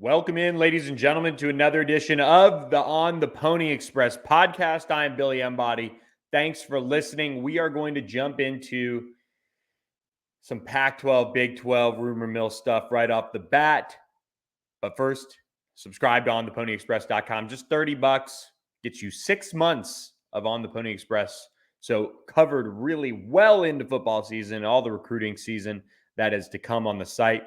Welcome in, ladies and gentlemen, to another edition of the On the Pony Express podcast. I am Billy Embody. Thanks for listening. We are going to jump into some Pac-12, Big 12 rumor mill stuff right off the bat. But first, subscribe to ontheponyexpress.com. Just $30 gets you 6 months of On the Pony Express. So covered really well into football season, all the recruiting season that is to come on the site.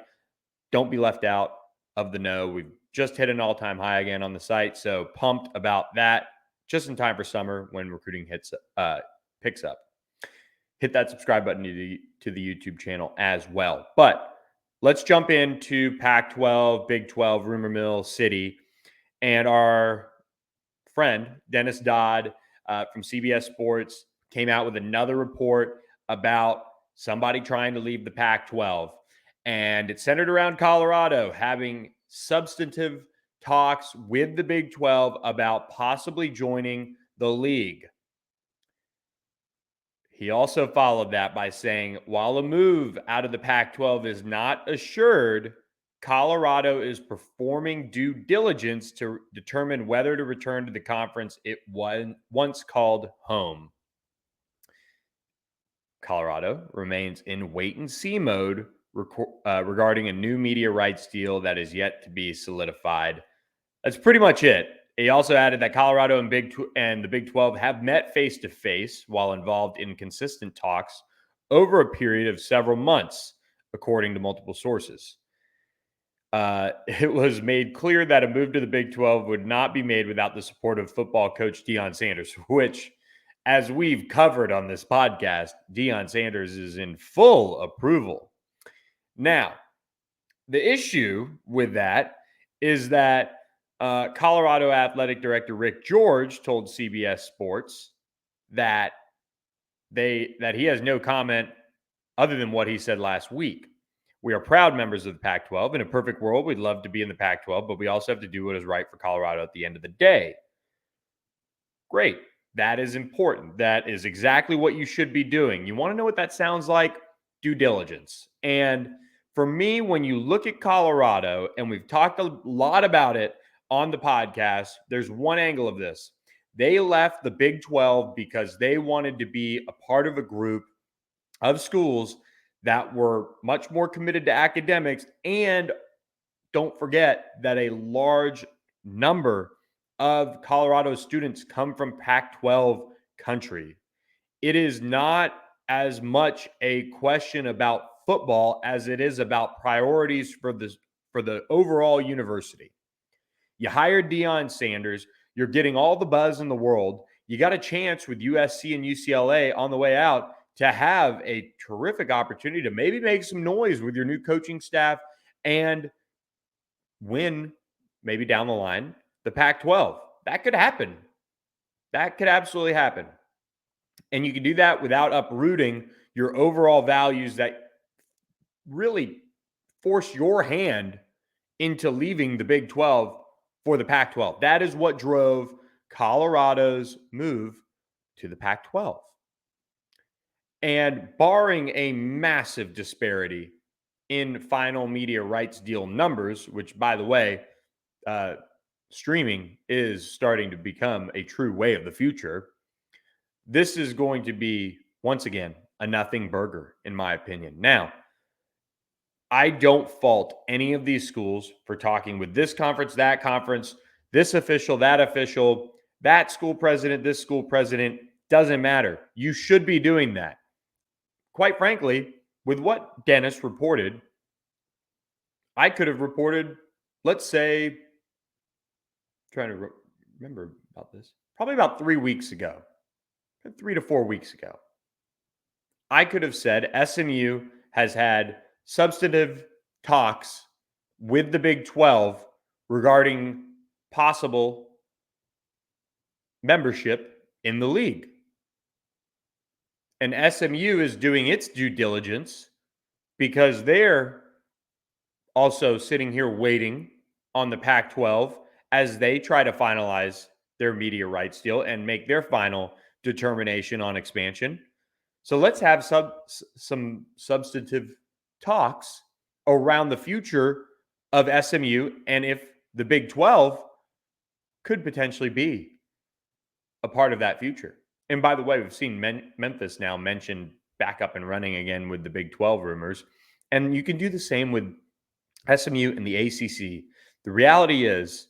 Don't be left out of the know. We've just hit an all-time high again on the site, so pumped about that. Just in time for summer when recruiting picks up. Hit that subscribe button to the YouTube channel as well. But let's jump into Pac-12, Big 12, rumor mill city, and our friend Dennis Dodd from CBS Sports came out with another report about somebody trying to leave the Pac-12. And it centered around Colorado having substantive talks with the Big 12 about possibly joining the league. He also followed that by saying, while a move out of the Pac-12 is not assured, Colorado is performing due diligence to determine whether to return to the conference it once called home. Colorado remains in wait-and-see mode regarding a new media rights deal that is yet to be solidified. That's pretty much it. He also added that Colorado and the Big 12 have met face-to-face while involved in consistent talks over a period of several months, according to multiple sources. It was made clear that a move to the Big 12 would not be made without the support of football coach Deion Sanders, which, as we've covered on this podcast, Deion Sanders is in full approval. Now, the issue with that is that Colorado Athletic Director Rick George told CBS Sports that he has no comment other than what he said last week. We are proud members of the Pac-12. In a perfect world, we'd love to be in the Pac-12, but we also have to do what is right for Colorado at the end of the day. Great. That is important. That is exactly what you should be doing. You want to know what that sounds like? Due diligence. And for me, when you look at Colorado, and we've talked a lot about it on the podcast, there's one angle of this. They left the Big 12 because they wanted to be a part of a group of schools that were much more committed to academics. And don't forget that a large number of Colorado students come from Pac-12 country. It is not as much a question about football as it is about priorities for the overall university. You hired Deion Sanders. You're getting all the buzz in the world. You got a chance with USC and UCLA on the way out to have a terrific opportunity to maybe make some noise with your new coaching staff and win, maybe down the line, the Pac-12. That could happen. That could absolutely happen. And you can do that without uprooting your overall values that really force your hand into leaving the Big 12 for the Pac-12. That is what drove Colorado's move to the Pac-12. And barring a massive disparity in final media rights deal numbers, which, by the way, streaming is starting to become a true way of the future, this is going to be, once again, a nothing burger, in my opinion. Now, I don't fault any of these schools for talking with this conference, this official, that school president, this school president. Doesn't matter. You should be doing that. Quite frankly, with what Dennis reported, I could have reported, let's say, trying to remember about this, probably about 3 weeks ago, 3 to 4 weeks ago. I could have said SMU has had substantive talks with the Big 12 regarding possible membership in the league. And SMU is doing its due diligence because they're also sitting here waiting on the Pac-12 as they try to finalize their media rights deal and make their final determination on expansion. So let's have some substantive talks around the future of SMU and if the Big 12 could potentially be a part of that future. And by the way, we've seen Memphis now mentioned back up and running again with the Big 12 rumors. And you can do the same with SMU and the ACC. The reality is,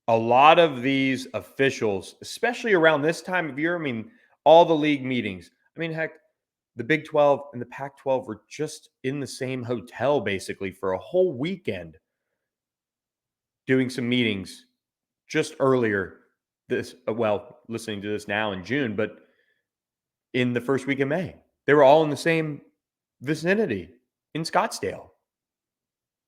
a lot of these officials, especially around this time of year, I mean, all the league meetings, I mean, heck, the Big 12 and the Pac 12 were just in the same hotel basically for a whole weekend doing some meetings just earlier listening to this now in June, but in the first week of May. They were all in the same vicinity in Scottsdale.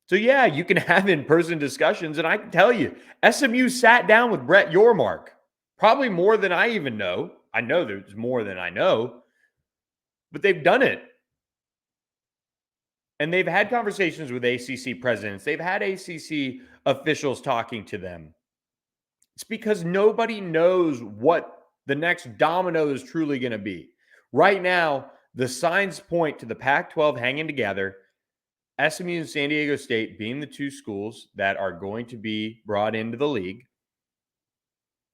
So yeah, you can have in-person discussions, and I can tell you, SMU sat down with Brett Yormark, probably more than I even know. I know there's more than I know, but they've done it. And they've had conversations with ACC presidents. They've had ACC officials talking to them. It's because nobody knows what the next domino is truly going to be. Right now, the signs point to the Pac-12 hanging together, SMU and San Diego State being the two schools that are going to be brought into the league.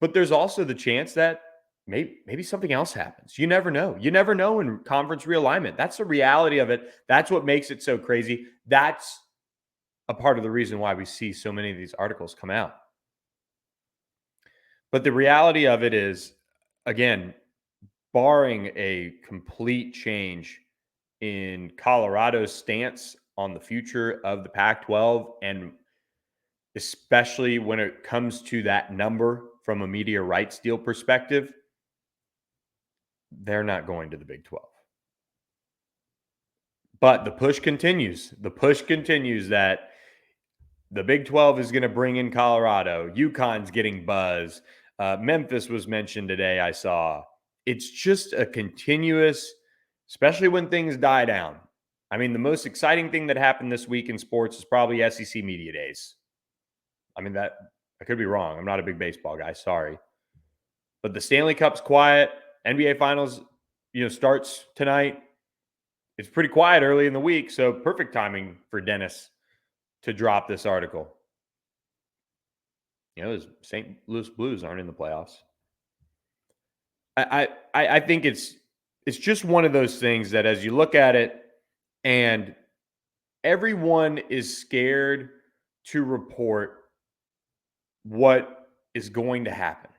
But there's also the chance that maybe something else happens. You never know. You never know in conference realignment. That's the reality of it. That's what makes it so crazy. That's a part of the reason why we see so many of these articles come out. But the reality of it is, again, barring a complete change in Colorado's stance on the future of the Pac-12, and especially when it comes to that number from a media rights deal perspective, they're not going to the Big 12. But the push continues. The push continues that the Big 12 is going to bring in Colorado. UConn's getting buzz. Memphis was mentioned today, I saw. It's just a continuous, especially when things die down. I mean, the most exciting thing that happened this week in sports is probably SEC Media Days. I mean, that I could be wrong. I'm not a big baseball guy. Sorry. But the Stanley Cup's quiet. NBA Finals, starts tonight. It's pretty quiet early in the week, so perfect timing for Dennis to drop this article. The St. Louis Blues aren't in the playoffs. I think it's just one of those things that as you look at it, and everyone is scared to report what is going to happen.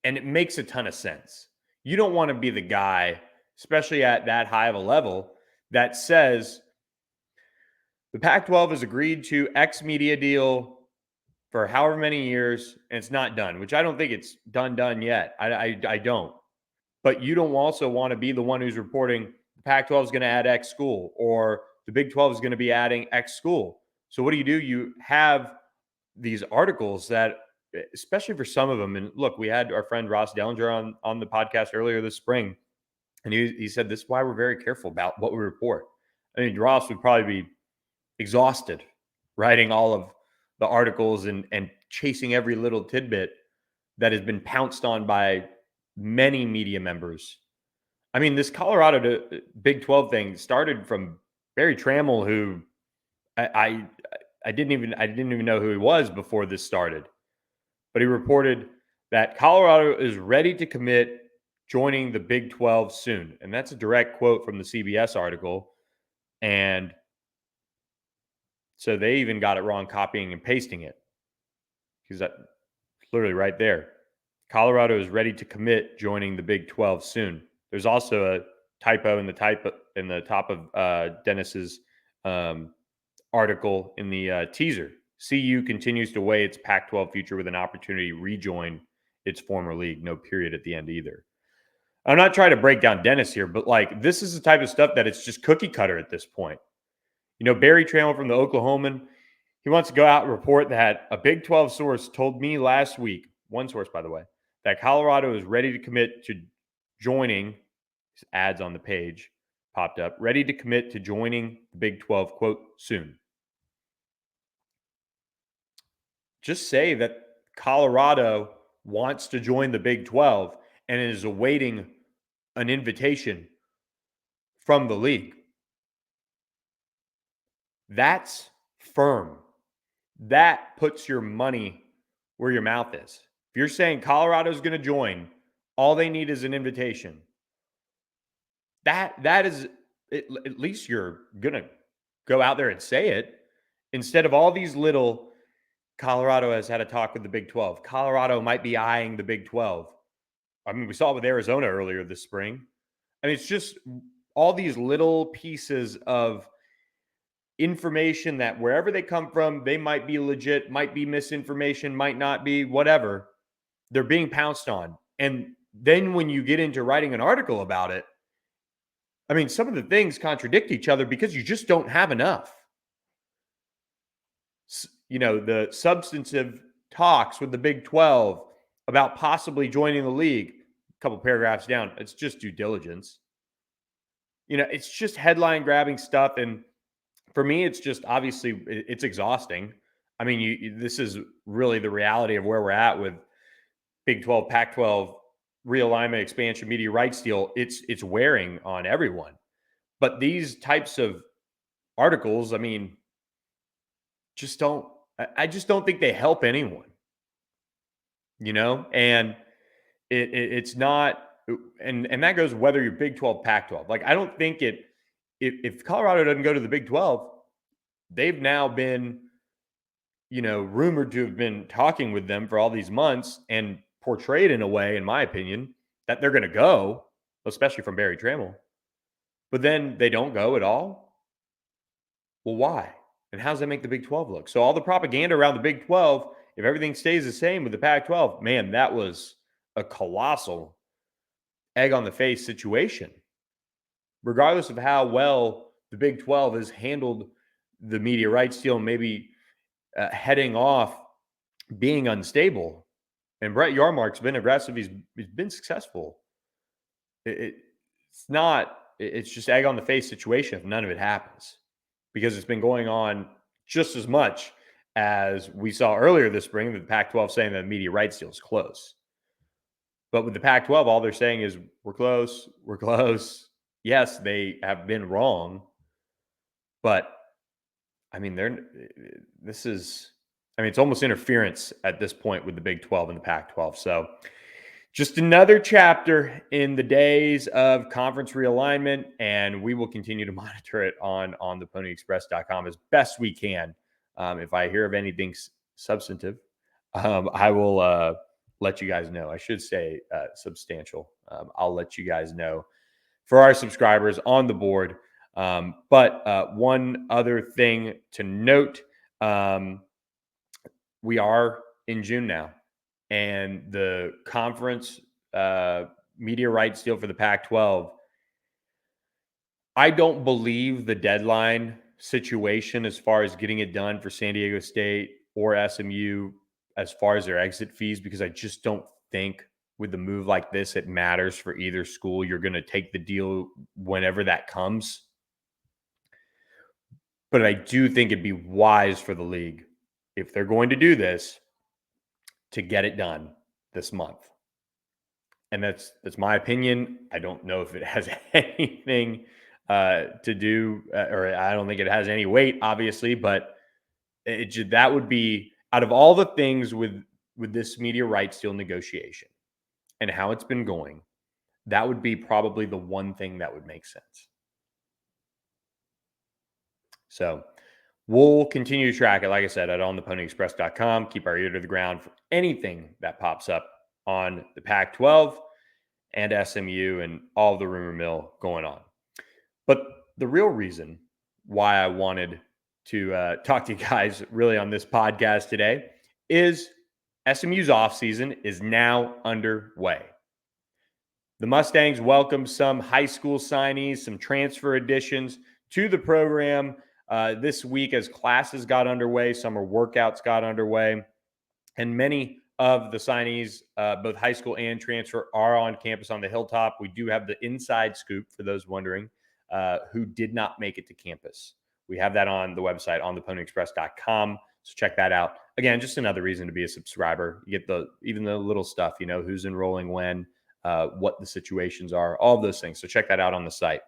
And it makes a ton of sense. You don't want to be the guy, especially at that high of a level, that says the Pac-12 has agreed to X media deal for however many years, and it's not done, which I don't think it's done yet. I don't. But you don't also want to be the one who's reporting the Pac-12 is going to add X school or the Big 12 is going to be adding X school. So what do? You have these articles that, especially for some of them, and look, we had our friend Ross Dellinger on the podcast earlier this spring, and he said this is why we're very careful about what we report. I mean, Ross would probably be exhausted writing all of the articles and chasing every little tidbit that has been pounced on by many media members. I mean, this Colorado to Big 12 thing started from Barry Trammell, who I didn't even know who he was before this started. But he reported that Colorado is ready to commit joining the Big 12 soon. And that's a direct quote from the CBS article. And so they even got it wrong copying and pasting it. Because that's literally right there. Colorado is ready to commit joining the Big 12 soon. There's also a typo in the top of Dennis's article in the teaser. CU continues to weigh its Pac-12 future with an opportunity to rejoin its former league. No period at the end either. I'm not trying to break down Dennis here, but this is the type of stuff that it's just cookie cutter at this point. Barry Trammell from the Oklahoman, he wants to go out and report that a Big 12 source told me last week, one source, by the way, that Colorado is ready to commit to joining, ads on the page popped up, ready to commit to joining the Big 12, quote, soon. Just say that Colorado wants to join the Big 12 and is awaiting an invitation from the league. That's firm. that puts your money where your mouth is. If you're saying Colorado's going to join, all they need is an invitation. That is at least you're going to go out there and say it instead of all these little. Colorado has had a talk with the Big 12. Colorado might be eyeing the Big 12. I mean, we saw it with Arizona earlier this spring. I mean, it's just all these little pieces of information that wherever they come from, they might be legit, might be misinformation, might not be, whatever. They're being pounced on. And then when you get into writing an article about it, I mean, some of the things contradict each other because you just don't have enough. You know, the substantive talks with the Big 12 about possibly joining the league, a couple paragraphs down, it's just due diligence. You know, it's just headline grabbing stuff. And for me, it's just obviously it's exhausting. I mean, this is really the reality of where we're at with Big 12, Pac-12 realignment, expansion, media rights deal. It's wearing on everyone. But these types of articles, I mean, I just don't think they help anyone, you know? And it's not, and that goes whether you're Big 12, Pac-12. Like, I don't think if Colorado doesn't go to the Big 12, they've now been, you know, rumored to have been talking with them for all these months and portrayed in a way, in my opinion, that they're going to go, especially from Barry Trammell. But then they don't go at all. Well, why? And how does that make the Big 12 look? So all the propaganda around the Big 12, if everything stays the same with the Pac-12, man, that was a colossal egg on the face situation. Regardless of how well the Big 12 has handled the media rights deal, maybe heading off being unstable. And Brett Yarmark's been aggressive. He's been successful. It's just egg on the face situation if none of it happens, because it's been going on just as much as we saw earlier this spring, the Pac-12 saying that the media rights deal is close. But with the Pac-12, all they're saying is we're close, we're close. Yes, they have been wrong, but I mean, it's almost interference at this point with the Big 12 and the Pac-12. So just another chapter in the days of conference realignment, and we will continue to monitor it on theponyexpress.com as best we can. If I hear of anything substantive, I will let you guys know. I should say substantial. I'll let you guys know for our subscribers on the board. But one other thing to note, we are in June now, and the conference media rights deal for the Pac-12, I don't believe the deadline situation as far as getting it done for San Diego State or SMU as far as their exit fees, because I just don't think with the move like this, it matters for either school. You're going to take the deal whenever that comes. But I do think it'd be wise for the league, if they're going to do this, to get it done this month. And that's my opinion. I don't know if it has anything to do, or I don't think it has any weight, obviously, but that would be, out of all the things with this media rights deal negotiation and how it's been going, that would be probably the one thing that would make sense. So we'll continue to track it, like I said, at ontheponyexpress.com. Keep our ear to the ground for anything that pops up on the Pac-12 and SMU and all the rumor mill going on. But the real reason why I wanted to talk to you guys really on this podcast today is SMU's offseason is now underway. The Mustangs welcomed some high school signees, some transfer additions to the program this week as classes got underway, summer workouts got underway, and many of the signees, both high school and transfer, are on campus on the Hilltop. We do have the inside scoop for those wondering who did not make it to campus. We have that on the website, on theponyexpress.com. So check that out. Again, just another reason to be a subscriber. You get even the little stuff, you know, who's enrolling when, what the situations are, all of those things. So check that out on the site.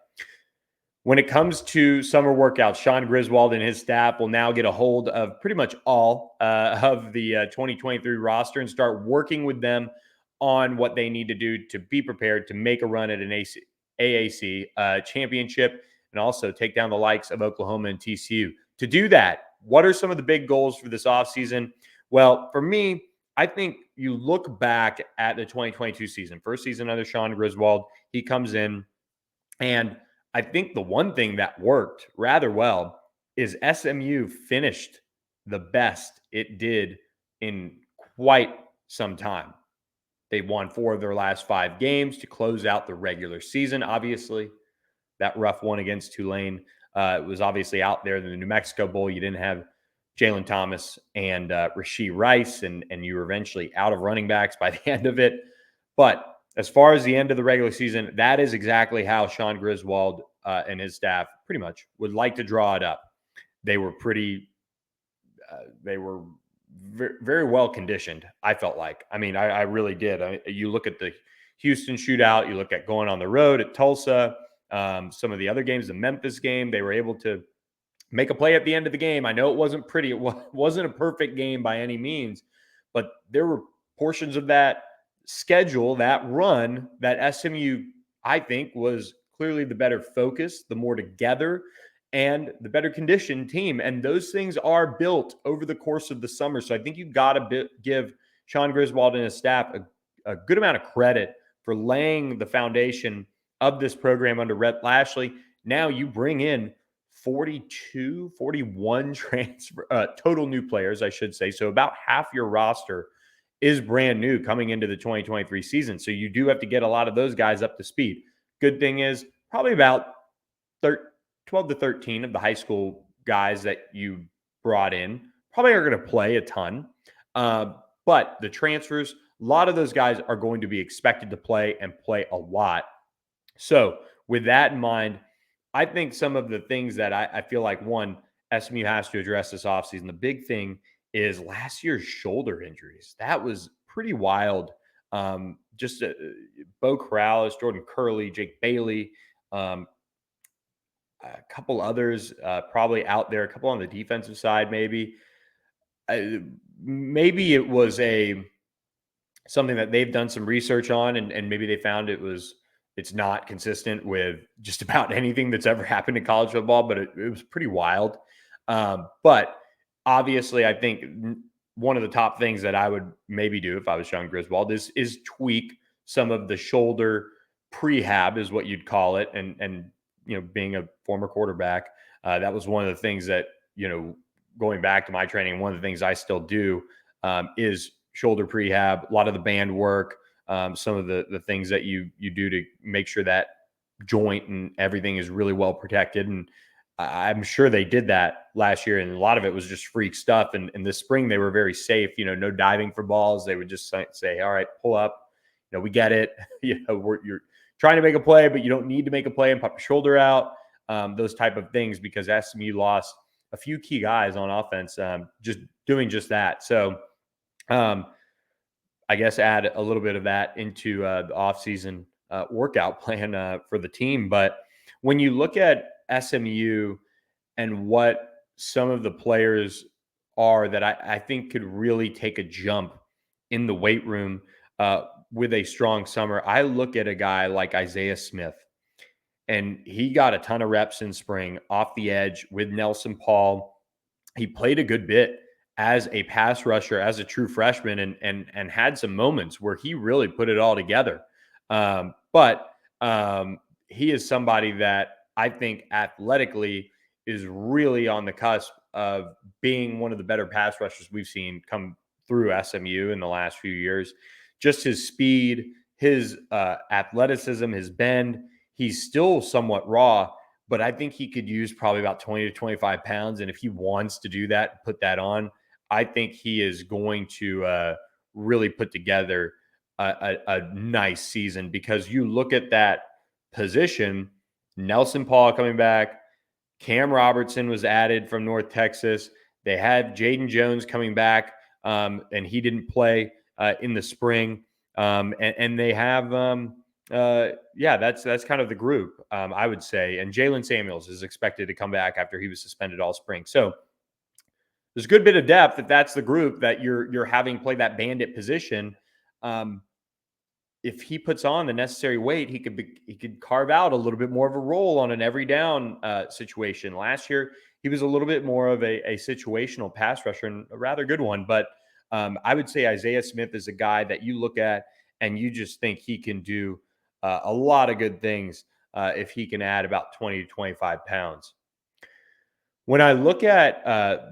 When it comes to summer workouts, Sean Griswold and his staff will now get a hold of pretty much all of the 2023 roster and start working with them on what they need to do to be prepared to make a run at an AAC championship and also take down the likes of Oklahoma and TCU. To do that, what are some of the big goals for this offseason? Well, for me, I think you look back at the 2022 season, first season under Sean Griswold. He comes in, and I think the one thing that worked rather well is SMU finished the best it did in quite some time. They won 4 of their last 5 games to close out the regular season. Obviously, that rough one against Tulane was obviously out there in the New Mexico Bowl. You didn't have Jalen Thomas and Rashee Rice, and you were eventually out of running backs by the end of it. But as far as the end of the regular season, that is exactly how Sean Griswold and his staff pretty much would like to draw it up. They were very well conditioned, I felt like. I mean, I really did. You look at the Houston shootout, you look at going on the road at Tulsa, some of the other games, the Memphis game, they were able to make a play at the end of the game. I know it wasn't pretty. It wasn't a perfect game by any means, but there were portions of that schedule, that run, that SMU, I think, was clearly the better focus, the more together, and the better conditioned team. And those things are built over the course of the summer. So I think you've got to give Sean Griswold and his staff a good amount of credit for laying the foundation of this program under Rhett Lashley. Now you bring in 41 total new players, I should say. So about half your roster is brand new coming into the 2023 season. So you do have to get a lot of those guys up to speed. Good thing is probably about 12 to 13 of the high school guys that you brought in probably are going to play a ton. But the transfers, a lot of those guys are going to be expected to play and play a lot. So with that in mind, I think some of the things that I feel like, one, SMU has to address this offseason. The big thing is last year's shoulder injuries. That was pretty wild. Bo Corrales, Jordan Curley, Jake Bailey, a couple others probably out there, a couple on the defensive side maybe. Maybe it was something that they've done some research on, and maybe they found it's not consistent with just about anything that's ever happened in college football, but it was pretty wild. But obviously, I think one of the top things that I would maybe do if I was Sean Griswold is tweak some of the shoulder prehab, is what you'd call it. And being a former quarterback, that was one of the things that, going back to my training, one of the things I still do is shoulder prehab, a lot of the band work, some of the things that you do to make sure that joint and everything is really well protected. And I'm sure they did that last year, and a lot of it was just freak stuff. And this spring, they were very safe, no diving for balls. They would just say, all right, pull up, we get it. You're trying to make a play, but you don't need to make a play and pop your shoulder out, those type of things, because SMU lost a few key guys on offense, just doing just that. So, I guess add a little bit of that into the offseason workout plan for the team. But when you look at SMU and what some of the players are that I think could really take a jump in the weight room with a strong summer, I look at a guy like Isaiah Smith, and he got a ton of reps in spring off the edge with Nelson Paul. He played a good bit as a pass rusher, as a true freshman, and had some moments where he really put it all together. But he is somebody that I think athletically is really on the cusp of being one of the better pass rushers we've seen come through SMU in the last few years. Just his speed, his athleticism, his bend. He's still somewhat raw, but I think he could use probably about 20 to 25 pounds. And if he wants to do that, put that on, I think he is going to really put together a nice season, because you look at that position, Nelson Paul coming back, Cam Robertson was added from North Texas. They had Jaden Jones coming back, and he didn't play in the spring. And they have Yeah, that's kind of the group, I would say. And Jalen Samuels is expected to come back after he was suspended all spring. So there's a good bit of depth if that's the group that you're having play that bandit position. Um, if he puts on the necessary weight, he could carve out a little bit more of a role on an every down situation. Last year, he was a little bit more of a situational pass rusher and a rather good one. But I would say Isaiah Smith is a guy that you look at and you just think he can do a lot of good things if he can add about 20 to 25 pounds. When I look at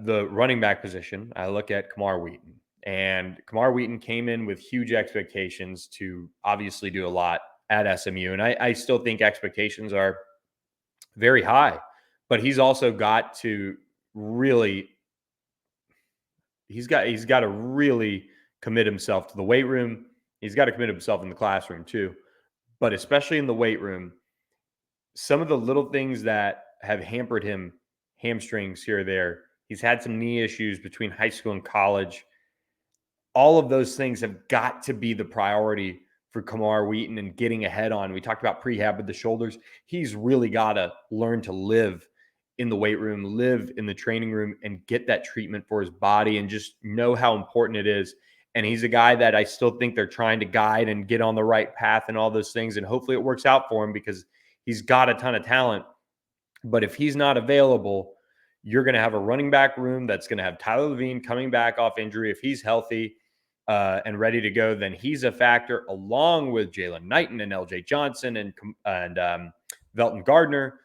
the running back position, I look at Kamar Wheaton. And Kamar Wheaton came in with huge expectations to obviously do a lot at SMU. And I still think expectations are very high, but he's also got to really, he's got to really commit himself to the weight room. He's got to commit himself in the classroom too, but especially in the weight room, some of the little things that have hampered him, hamstrings here or there. He's had some knee issues between high school and college. All of those things have got to be the priority for Kamar Wheaton and getting ahead on. We talked about prehab with the shoulders. He's really got to learn to live in the weight room, live in the training room, and get that treatment for his body and just know how important it is. And he's a guy that I still think they're trying to guide and get on the right path and all those things. And hopefully it works out for him because he's got a ton of talent. But if he's not available, you're going to have a running back room that's going to have Tyler Levine coming back off injury. If he's healthy and ready to go, then he's a factor along with Jalen Knighton and LJ Johnson and Velton Gardner.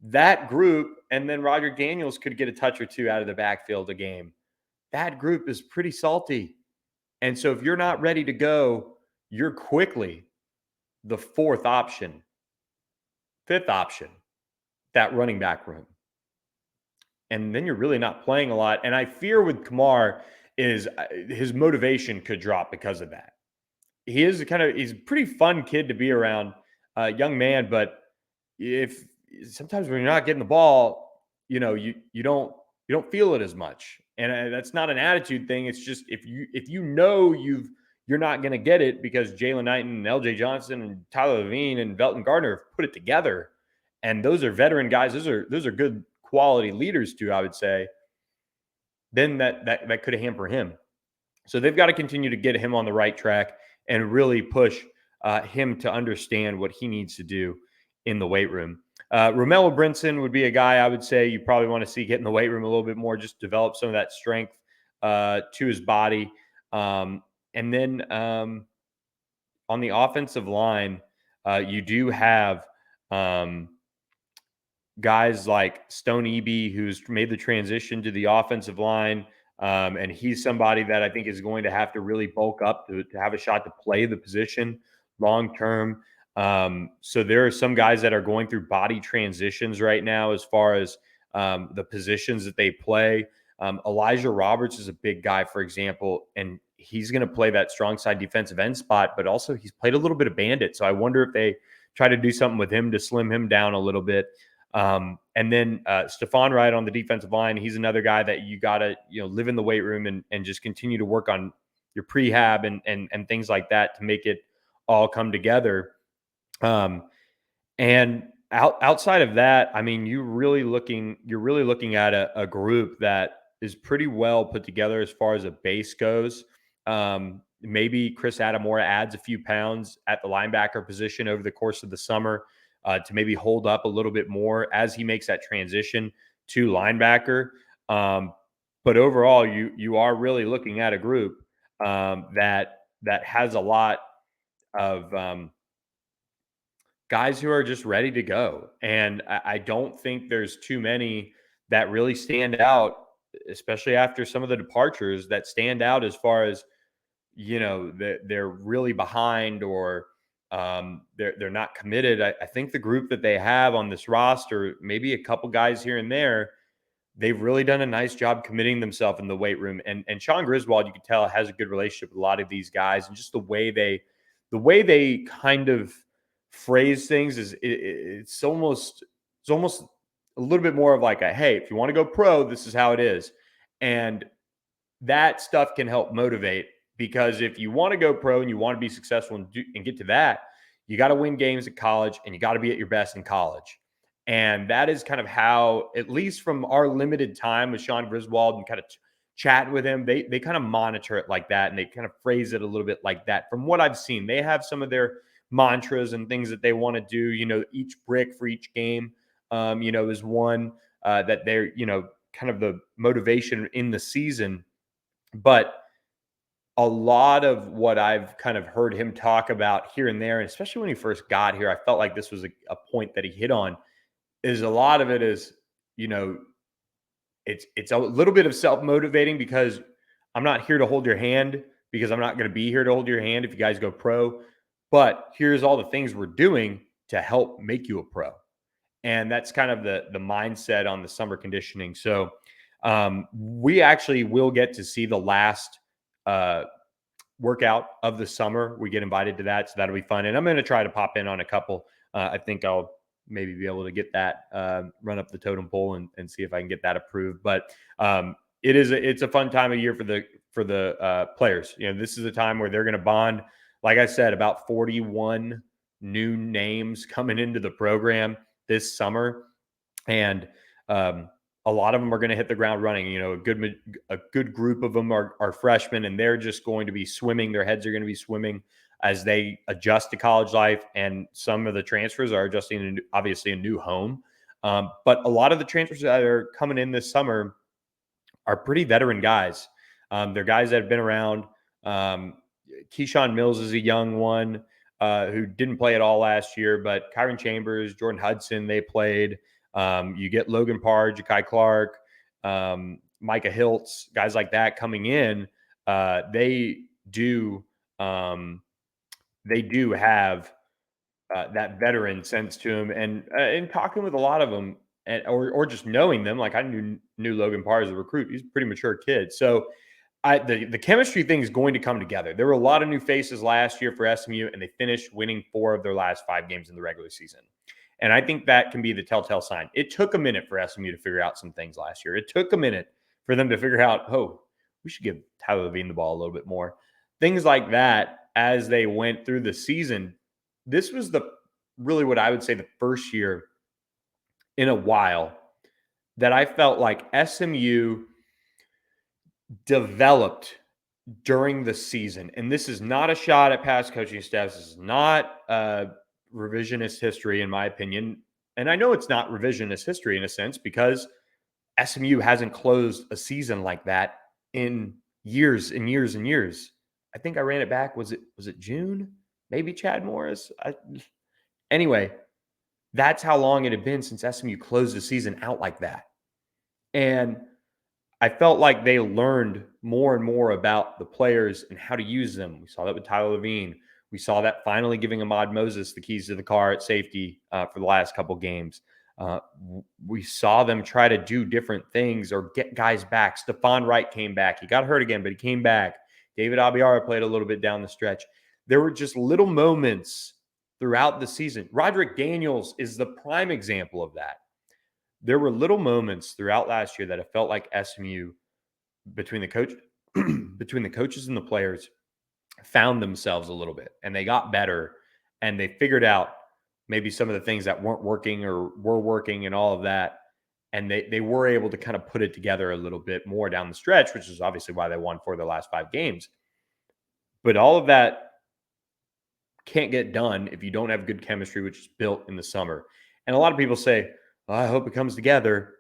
That group, and then Roger Daniels could get a touch or two out of the backfield a game. That group is pretty salty. And so if you're not ready to go, you're quickly the fourth option, fifth option, that running back room. And then you're really not playing a lot. And I fear with Kamar is his motivation could drop because of that. He's a pretty fun kid to be around, young man. But if sometimes when you're not getting the ball, you don't feel it as much. And that's not an attitude thing. It's just if you know you're not going to get it because Jalen Knighton and LJ Johnson and Tyler Levine and Velton Gardner have put it together. And those are veteran guys. Those are good quality leaders too, I would say. Then that could hamper him. So they've got to continue to get him on the right track and really push him to understand what he needs to do in the weight room. Romello Brinson would be a guy I would say you probably want to see get in the weight room a little bit more, just develop some of that strength to his body. And then on the offensive line, you do have guys like Stone Eby, who's made the transition to the offensive line. And he's somebody that I think is going to have to really bulk up to have a shot to play the position long term. So there are some guys that are going through body transitions right now as far as the positions that they play. Elijah Roberts is a big guy, for example, and he's going to play that strong side defensive end spot, but also he's played a little bit of bandit. So I wonder if they try to do something with him to slim him down a little bit. And then Stephon Wright on the defensive line, he's another guy that you got to live in the weight room and just continue to work on your prehab and things like that to make it all come together. And outside of that, I mean, you're really looking at a group that is pretty well put together as far as a base goes. Maybe Chris Adamora adds a few pounds at the linebacker position over the course of the summer to maybe hold up a little bit more as he makes that transition to linebacker. But overall, you are really looking at a group that has a lot of guys who are just ready to go. And I don't think there's too many that really stand out, especially after some of the departures that stand out as far as, they're really behind or they're not committed. I think the group that they have on this roster, maybe a couple guys here and there, they've really done a nice job committing themselves in the weight room. And Sean Griswold, you can tell, has a good relationship with a lot of these guys, and just the way they kind of phrase things is it's almost a little bit more of like a, hey, if you want to go pro, this is how it is. And that stuff can help motivate, because if you want to go pro and you want to be successful and get to that, you got to win games at college and you got to be at your best in college. And that is kind of how, at least from our limited time with Sean Griswold and kind of chatting with him, they kind of monitor it like that, and they kind of phrase it a little bit like that. From what I've seen, they have some of their mantras and things that they want to do. Each brick for each game, is one that they're, kind of the motivation in the season. But a lot of what I've kind of heard him talk about here and there, and especially when he first got here, I felt like this was a point that he hit on, is a lot of it is, you know, it's a little bit of self-motivating, because I'm not here to hold your hand, because I'm not going to be here to hold your hand if you guys go pro. But here's all the things we're doing to help make you a pro. And that's kind of the mindset on the summer conditioning. So we actually will get to see the last workout of the summer. We get invited to that, so that'll be fun. And I'm going to try to pop in on a couple. I think I'll maybe be able to get that run up the totem pole and see if I can get that approved. But it's a fun time of year for the players. This is a time where they're going to bond. Like I said, about 41 new names coming into the program this summer, and a lot of them are going to hit the ground running. A good group of them are freshmen, and they're just going to be swimming. Their heads are going to be swimming as they adjust to college life. And some of the transfers are adjusting to, obviously, a new home. But a lot of the transfers that are coming in this summer are pretty veteran guys. They're guys that have been around. Keyshawn Mills is a young one who didn't play at all last year, but Kyron Chambers, Jordan Hudson, they played. You get Logan Parr, Ja'Kai Clark, Micah Hiltz, guys like that coming in. They do have that veteran sense to them. And in talking with a lot of them, or just knowing them, like I knew Logan Parr as a recruit. He's a pretty mature kid. So the chemistry thing is going to come together. There were a lot of new faces last year for SMU, and they finished winning 4 of their last 5 games in the regular season. And I think that can be the telltale sign. It took a minute for SMU to figure out some things last year. It took a minute for them to figure out, we should give Tyler Levine the ball a little bit more. Things like that as they went through the season. This was really what I would say the first year in a while that I felt like SMU developed during the season. And this is not a shot at past coaching staffs. This is not revisionist history, in my opinion. And I know it's not revisionist history in a sense, because SMU hasn't closed a season like that in years and years and years. I think I ran it back. Was it June? Maybe Chad Morris. Anyway, that's how long it had been since SMU closed the season out like that. And I felt like they learned more and more about the players and how to use them. We saw that with Tyler Levine. We saw that finally giving Ahmad Moses the keys to the car at safety for the last couple games. We saw them try to do different things or get guys back. Stephon Wright came back. He got hurt again, but he came back. David Abiara played a little bit down the stretch. There were just little moments throughout the season. Roderick Daniels is the prime example of that. There were little moments throughout last year that it felt like SMU, between the coaches and the players, found themselves a little bit, and they got better, and they figured out maybe some of the things that weren't working or were working and all of that. And they were able to kind of put it together a little bit more down the stretch, which is obviously why they won 4 of their last 5 games. But all of that can't get done if you don't have good chemistry, which is built in the summer. And a lot of people say, I hope it comes together.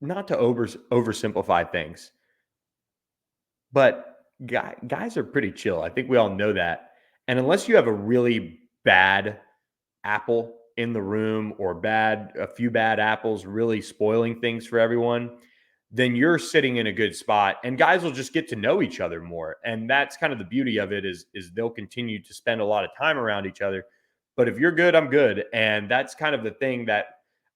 Not to oversimplify things, but guys are pretty chill. I think we all know that. And unless you have a really bad apple in the room, or a few bad apples really spoiling things for everyone, then you're sitting in a good spot, and guys will just get to know each other more. And that's kind of the beauty of it, is they'll continue to spend a lot of time around each other. But if you're good, I'm good. And that's kind of the thing that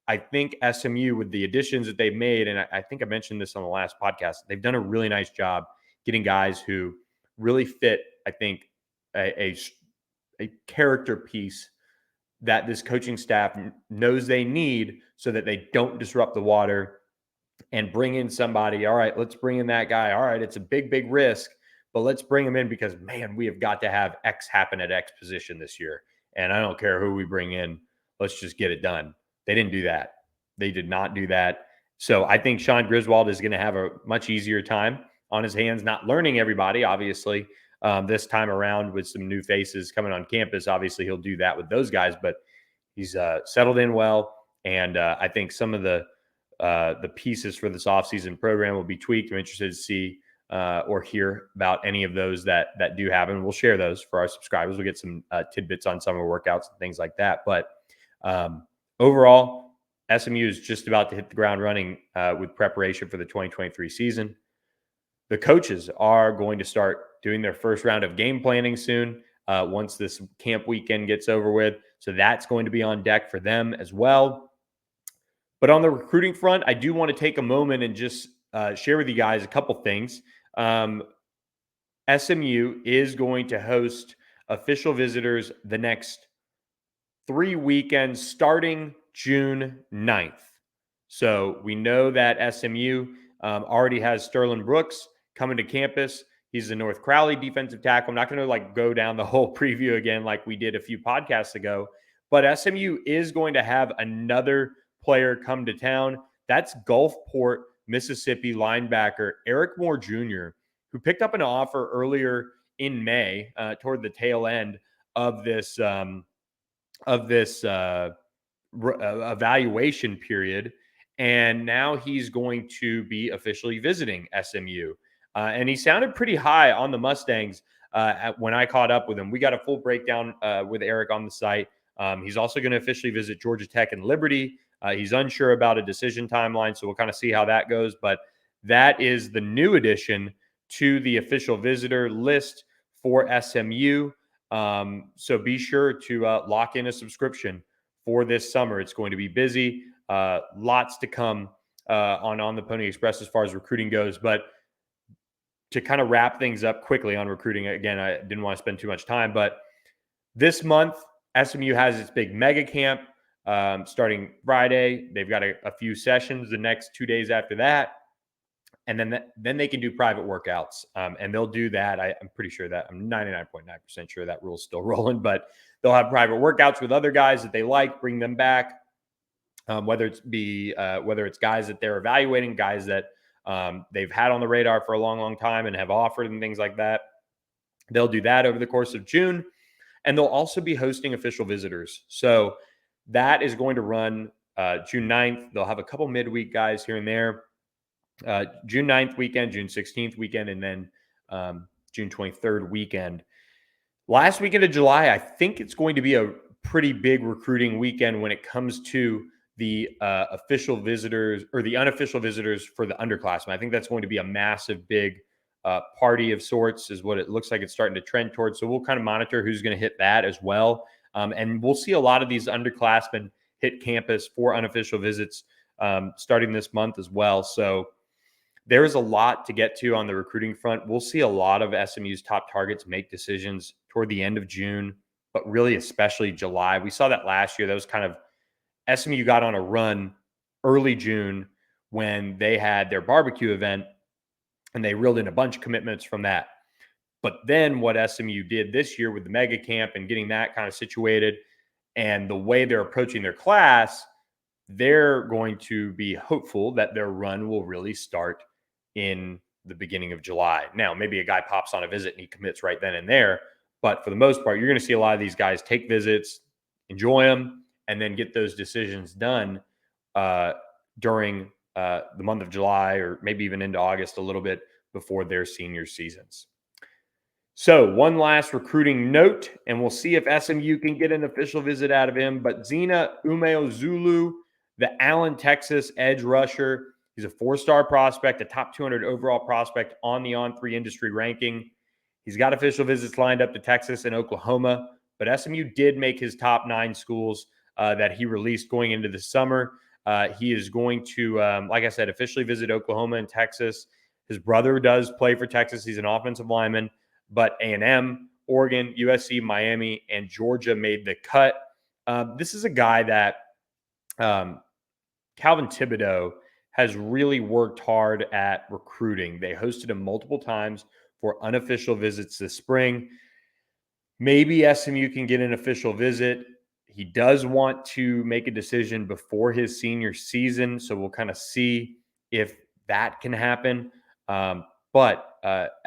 I think SMU, with the additions that they've made, and I think I mentioned this on the last podcast, they've done a really nice job getting guys who really fit, I think, a character piece that this coaching staff knows they need, so that they don't disrupt the water and bring in somebody. All right, let's bring in that guy. All right, it's a big risk, but let's bring him in because, man, we have got to have X happen at X position this year. And I don't care who we bring in. Let's just get it done. They didn't do that. They did not do that. So I think Sean Griswold is going to have a much easier time on his hands, not learning everybody, obviously, this time around with some new faces coming on campus. Obviously, he'll do that with those guys, but he's settled in well. And I think some of the pieces for this offseason program will be tweaked. I'm interested to see or hear about any of those that do happen. We'll share those for our subscribers. We'll get some tidbits on summer workouts and things like that. But overall, SMU is just about to hit the ground running with preparation for the 2023 season. The coaches are going to start doing their first round of game planning soon once this camp weekend gets over with. So that's going to be on deck for them as well. But on the recruiting front, I do want to take a moment and just share with you guys a couple things. SMU is going to host official visitors the next 3 weekends starting June 9th. So we know that SMU already has Sterling Brooks coming to campus. He's the North Crowley defensive tackle. I'm not going to go down the whole preview again like we did a few podcasts ago, but SMU is going to have another player come to town. That's Gulfport, Mississippi linebacker Eric Moore Jr., who picked up an offer earlier in May toward the tail end of this evaluation period. And now he's going to be officially visiting SMU. And he sounded pretty high on the Mustangs when I caught up with him. We got a full breakdown with Eric on the site. He's also going to officially visit Georgia Tech and Liberty. He's unsure about a decision timeline, so we'll kind of see how that goes. But that is the new addition to the official visitor list for SMU. So be sure to lock in a subscription for this summer. It's going to be busy. Lots to come on the Pony Express as far as recruiting goes. But to kind of wrap things up quickly on recruiting, again, I didn't want to spend too much time, but this month, SMU has its big mega camp starting Friday. They've got a few sessions the next 2 days after that. And then they can do private workouts. And they'll do that. I'm pretty sure that I'm 99.9% sure that rule's still rolling, but they'll have private workouts with other guys that they like, bring them back. Whether it's guys that they're evaluating, guys that they've had on the radar for a long, long time and have offered and things like that. They'll do that over the course of June. And they'll also be hosting official visitors. So that is going to run June 9th. They'll have a couple midweek guys here and there. June 9th weekend, June 16th weekend, and then June 23rd weekend. Last weekend of July, I think it's going to be a pretty big recruiting weekend when it comes to the official visitors or the unofficial visitors for the underclassmen. I think that's going to be a massive, big party of sorts is what it looks like it's starting to trend towards. So we'll kind of monitor who's going to hit that as well. And we'll see a lot of these underclassmen hit campus for unofficial visits starting this month as well. So there's a lot to get to on the recruiting front. We'll see a lot of SMU's top targets make decisions toward the end of June, but really especially July. We saw that last year. That was kind of SMU got on a run early June when they had their barbecue event and they reeled in a bunch of commitments from that. But then what SMU did this year with the mega camp and getting that kind of situated and the way they're approaching their class, they're going to be hopeful that their run will really start in the beginning of July. Now, maybe a guy pops on a visit and he commits right then and there. But for the most part, you're going to see a lot of these guys take visits, enjoy them, and then get those decisions done during the month of July or maybe even into August a little bit before their senior seasons. So one last recruiting note, and we'll see if SMU can get an official visit out of him. But Zina Umeozulu, the Allen, Texas edge rusher, he's a 4-star prospect, a top 200 overall prospect on the On3 industry ranking. He's got official visits lined up to Texas and Oklahoma, but SMU did make his top 9 schools that he released going into the summer. He is going to, like I said, officially visit Oklahoma and Texas. His brother does play for Texas. He's an offensive lineman, but A&M, Oregon, USC, Miami, and Georgia made the cut. This is a guy that Calvin Thibodeau has really worked hard at recruiting. They hosted him multiple times for unofficial visits this spring. Maybe SMU can get an official visit. He does want to make a decision before his senior season, so we'll kind of see if that can happen. But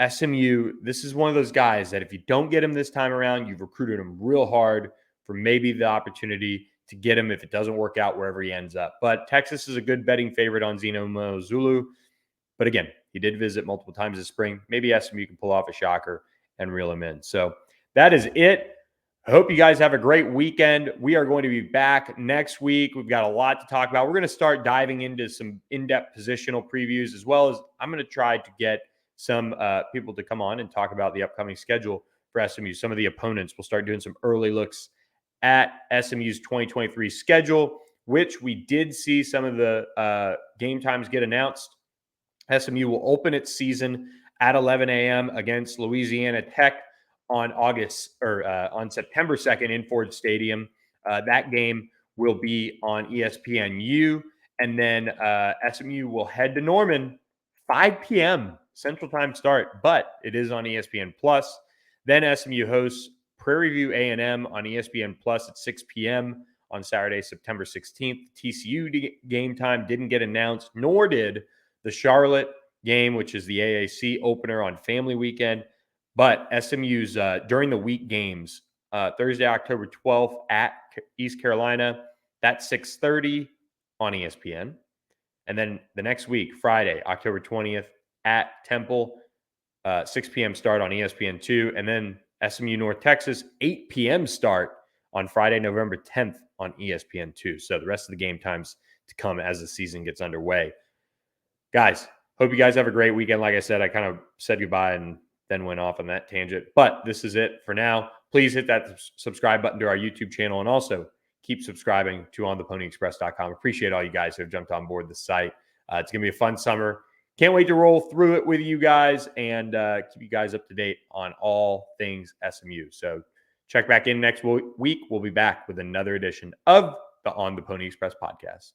SMU, this is one of those guys that if you don't get him this time around, you've recruited him real hard for maybe the opportunity to get him if it doesn't work out wherever he ends up. But Texas is a good betting favorite on Zeno Mozulu. But again, he did visit multiple times this spring. Maybe SMU can pull off a shocker and reel him in. So that is it. I hope you guys have a great weekend. We are going to be back next week. We've got a lot to talk about. We're going to start diving into some in-depth positional previews, as well as I'm going to try to get some people to come on and talk about the upcoming schedule for SMU. Some of the opponents. We'll start doing some early looks at SMU's 2023 schedule, which we did see some of the game times get announced. SMU will open its season at 11 a.m. against Louisiana Tech on September 2nd in Ford Stadium. That game will be on ESPNU, and then SMU will head to Norman, 5 p.m. Central Time start, but it is on ESPN Plus. Then SMU hosts Prairie View A&M on ESPN Plus at 6 p.m. on Saturday, September 16th. TCU game time didn't get announced, nor did the Charlotte game, which is the AAC opener on Family Weekend. But SMU's during the week games, Thursday, October 12th at East Carolina, that's 6:30 on ESPN. And then the next week, Friday, October 20th at Temple, 6 p.m. start on ESPN2. And then SMU North Texas, 8 p.m. start on Friday, November 10th on ESPN2. So the rest of the game times to come as the season gets underway. Guys, hope you guys have a great weekend. Like I said, I kind of said goodbye and then went off on that tangent. But this is it for now. Please hit that subscribe button to our YouTube channel, and also keep subscribing to ontheponyexpress.com. Appreciate all you guys who have jumped on board the site. It's going to be a fun summer. Can't wait to roll through it with you guys and keep you guys up to date on all things SMU. So check back in next week. We'll be back with another edition of the On the Pony Express podcast.